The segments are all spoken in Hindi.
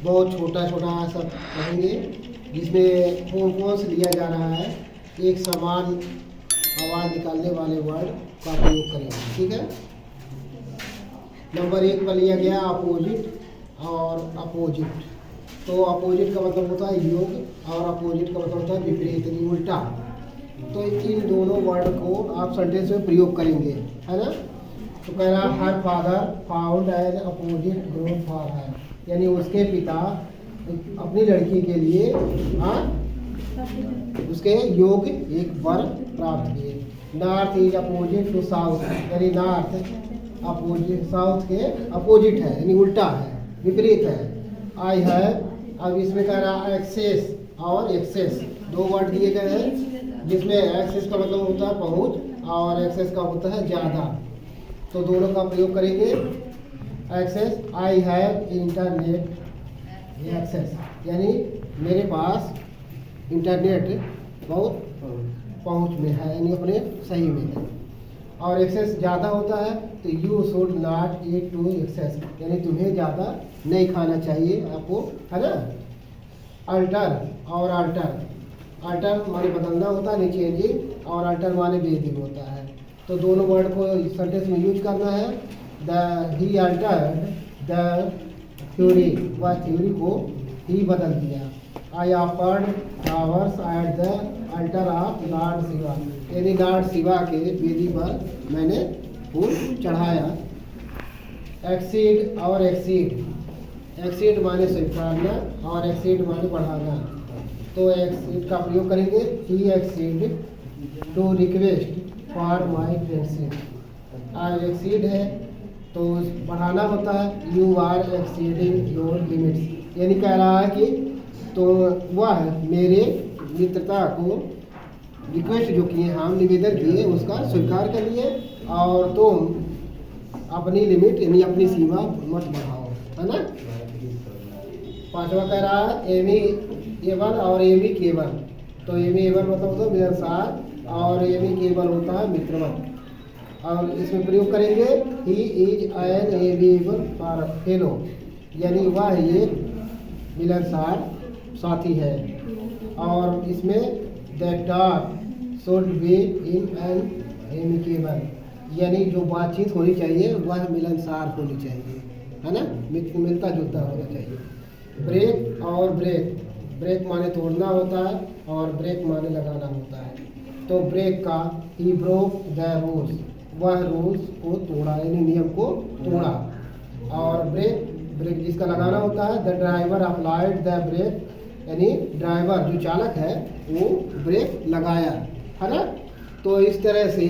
बहुत छोटा छोटा सब कहेंगे, जिसमें कौन से लिया जा रहा है, एक समान आवाज़ निकालने वाले वर्ड का प्रयोग करेंगे। ठीक है। नंबर 1 पर लिया गया अपोजिट और अपोजिट। तो अपोजिट का मतलब होता है योग और अपोजिट का मतलब होता है विपरीत, यानी उल्टा। तो इन दोनों वर्ड को आप सेंटेंस में प्रयोग करेंगे, है ना। तो कह रहा her father found an opposite growth for her, यानी उसके पिता अपनी लड़की के लिए उसके योग्य एक वर प्राप्त किए। North is opposite to south, यानी नॉर्थ अपोजिट साउथ के अपोजिट है, यानी उल्टा है, विपरीत है। आई है, अब इसमें कह रहा एक्सेस और एक्सेस, दो वर्ड दिए गए हैं, जिसमें एक्सेस का मतलब होता है पहुंच और एक्सेस का होता है ज़्यादा। तो दोनों का प्रयोग करेंगे। Access, I have internet access, यानी मेरे पास इंटरनेट बहुत पहुंच में है, यानी अपने सही में है। और एक्सेस ज़्यादा होता है तो you should not eat to excess, यानी तुम्हें ज़्यादा नहीं खाना चाहिए आपको, है ना। अल्टर और अल्टर, अल्टर माने बदलना होता है, नहीं चेंजिंग, और अल्टर माने बेसिक होता है। तो दोनों वर्ड को सेंटेंस में यूज करना है। ही अल्टर्ड द थ्योरी, वह थ्योरी को ही बदल दिया। I offered flowers at the alter of Lord Shiva, यानी लॉर्ड शिवा के वेदी पर मैंने फूल चढ़ाया। एक्सीड और एक्सीड, एक्सीड माने स्वीकारना और एक्सीड माने बढ़ाना। तो एक्सीड का प्रयोग करेंगे। He exceed to request for my friendship. आज एक्सीड है तो बढ़ाना होता है, you are exceeding your limits, यानी कह रहा है कि तो वह मेरे मित्रता को रिक्वेस्ट जो किए, हम निवेदन किए, उसका स्वीकार कर लिए और तुम अपनी लिमिट यानी अपनी सीमा मत बढ़ाओ, है ना। 5वां कह रहा है एमी एवन और एमी केवल। तो एमी एवन मतलब होता है मिलनसार और एमी केवल होता है मित्रवत। और इसमें प्रयोग करेंगे ही इज एन एवेबल फेलो, यानी वह एक मिलनसार साथी है। और इसमें the talk should be in an amicable, यानी जो बातचीत होनी चाहिए वह मिलनसार होनी चाहिए, है ना, मिलता जुलता होना चाहिए। ब्रेक और ब्रेक, ब्रेक माने तोड़ना होता है और ब्रेक माने लगाना होता है। तो ब्रेक का ही ब्रोक द रूल्स, वह रूल्स को तोड़ा, यानी नियम को तोड़ा। और ब्रेक, ब्रेक जिसका लगाना होता है। The driver applied the brake, यानी ड्राइवर जो चालक है वो ब्रेक लगाया, है ना। तो इस तरह से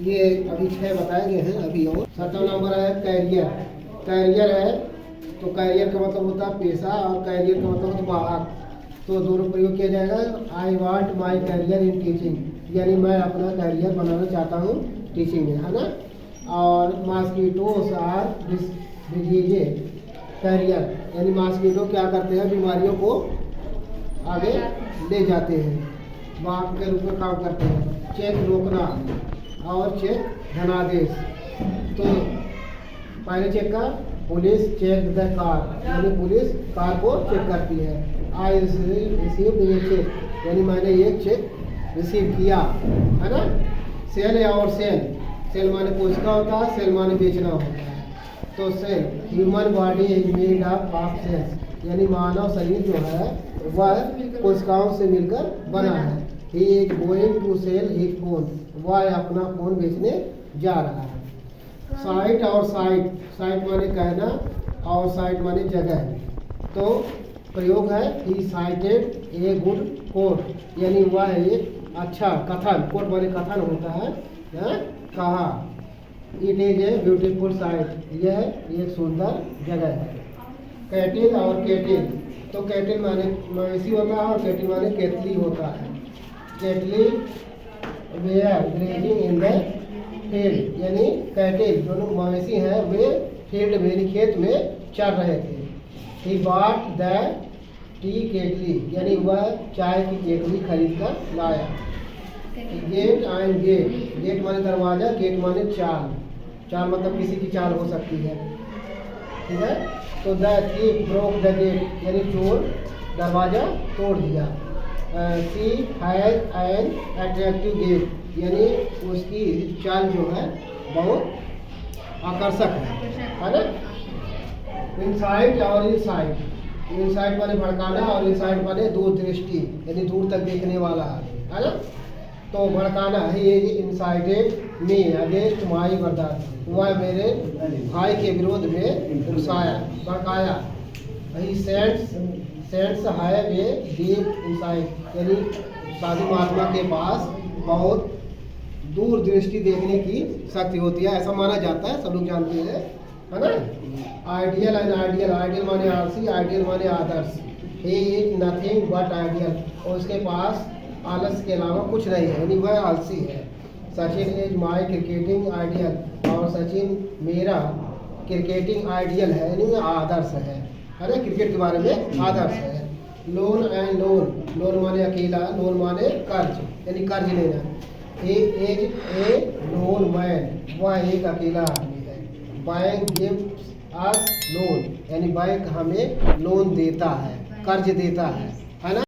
ये अभी 6 बताए गए हैं अभी। और 7वां नंबर है कैरियर। कैरियर है तो कैरियर का मतलब होता है पेशा और कैरियर का मतलब होता है वाहक। तो दोनों प्रयोग किया जाएगा। I want my career in teaching, यानी मैं अपना कैरियर बनाना चाहता हूँ टीचिंग में, है ना। और मॉस्किटोस आर डिजीजे कैरियर, यानी मॉस्किटो क्या करते हैं, बीमारियों को आगे ले जाते हैं, वाहक के रूप में काम करते हैं। चेक रोकना और चेक धनादेश। तो पहले चेक का पुलिस चेक द कार, यानी पुलिस कार को चेक करती है। आई रिसीव ये चेक, यानी मैंने एक चेक रिसीव किया, है ना। सेल और सेल, सेल माने कोशिका होता है, सेल माने बेचना होता है। तो cell, human body is made of cells, यानी मानव शरीर जो है वह कोशिकाओं से मिलकर बना है। He is going to sell his phone, वह अपना फोन बेचने जा रहा है। साइट और साइट, साइट माने कहना और साइट माने जगह। तो प्रयोग है ही साइटेड ए गुड कोट, यानी वह एक अच्छा कथन, कोट माने कथन होता है, कहा। It is a beautiful sight, यह एक सुंदर जगह है। कैटिल और केटिल, तो कैटिल माने मवेशी होता है और केटिल माने केतली होता है। Cattle were grazing in the field, यानी कैटिल जो मवेशी हैं वे फील्ड में, खेत में चर रहे थे। ही बॉट द टी केटली, यानी वह चाय की केतली खरीद कर लाया। गेट एंड गेट, गेट माने दरवाजा, गेट माने चाल, चाल मतलब किसी की चाल हो सकती है, ठीक है। तो the thief broke the gate यानी चोर दरवाज़ा तोड़ दिया। She has an attractive gait यानी उसकी चाल जो है बहुत आकर्षक है ना। इनसाइट और इनसाइट, इनसाइट माने भड़काना और इनसाइट माने दूरदृष्टि यानी दूर तक देखने वाला है ना। तो भड़काना he incited me against my brother, वह मेरे भाई के विरोध में उकसाया भड़काया। The saints have a deep insight यानी साधु महात्मा के पास बहुत दूर दृष्टि देखने की शक्ति होती है, ऐसा माना जाता है, सब लोग जानते हैं है ना। आइडियल एंड आइडियल, आइडियल माने आलसी, आइडियल माने आदर्श। He is nothing but ideal, और उसके पास आलस के अलावा कुछ नहीं है यानी वह आलसी है। Sachin is my cricketing ideal, और सचिन मेरा क्रिकेटिंग आइडियल है यानी आदर्श है ना, क्रिकेट के बारे में आदर्श है। लोन एंड लोन, लोन माने अकेला, लोन माने कर्ज यानी कर्ज लेना। He is a lone man, वह एक अकेला आदमी है। बैंक गिव्स अस लोन यानी बैंक हमें लोन देता है, कर्ज देता है ना।